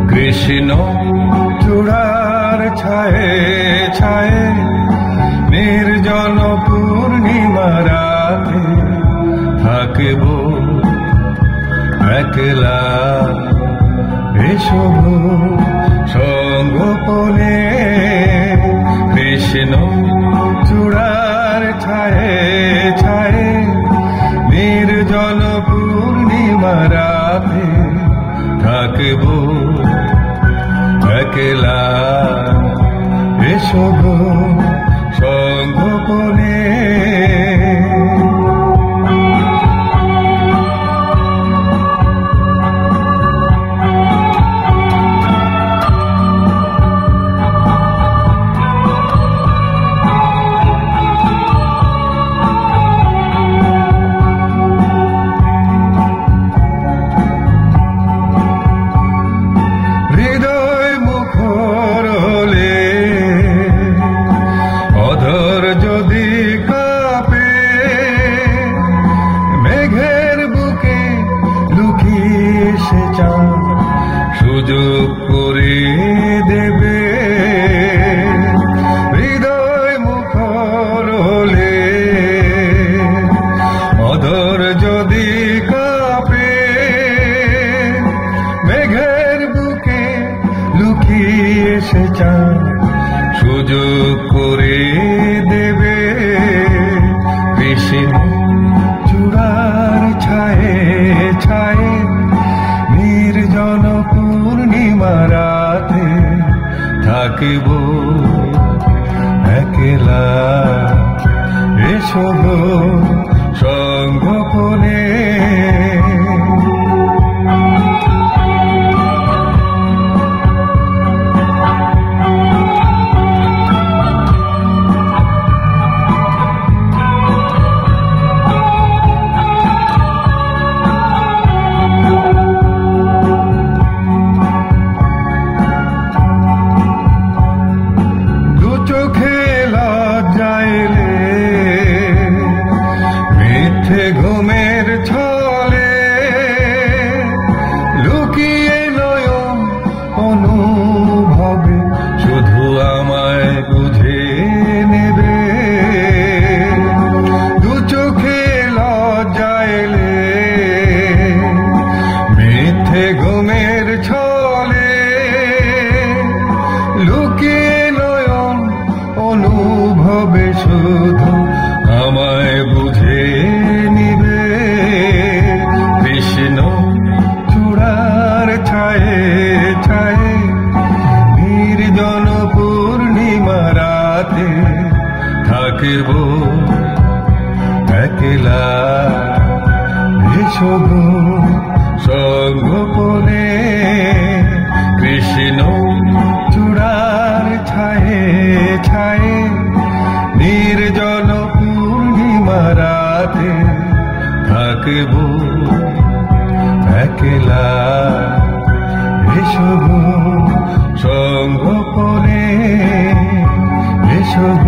কৃষ্ণ চূড়ার ছায়ে ছায়ে নির্জন পূর্ণিমা রাতে থাকিব একলা এসব সঙ্গোপনে। কৃষ্ণ চূড়ার ছায়ে ছায়ে নির্জন পূর্ণিমা রাতে থাকিব একলা এসব সঙ্গোপনে। সুযোগ করে দেবে হৃদয় মুখর হলে, অধর যদি কাঁপে মেঘের বুকে লুকিয়ে সে চান সুযোগ করে দেবে। কৃষ্ণ চূড়ার ছায়ে ছায়ে নির্জন পূর্ণিমা রাতে থাকিব একলা এসব সঙ্গোপনে। ঘুমের ছলে লুকিয়ে নয়ন অনুভবে শুধু আমায় বুঝে নেবে। দু চোখে লজ্জা এলে মিথ্যে ঘুমের ছলে লুকিয়ে নয়ন অনুভবে শুধু আমায় বুঝে নিবে। কৃষ্ণ চূড়ার ছায়ে ছায়ে নির্জন পূর্ণিমা রাতে থাকিব একলা এসব সঙ্গোপনে। কৃষ্ণ চূড়ার ছায়ে ছায়ে নির্জন পূর্ণিমা রাতে থাকিব একলা এসব সঙ্গোপনে এসব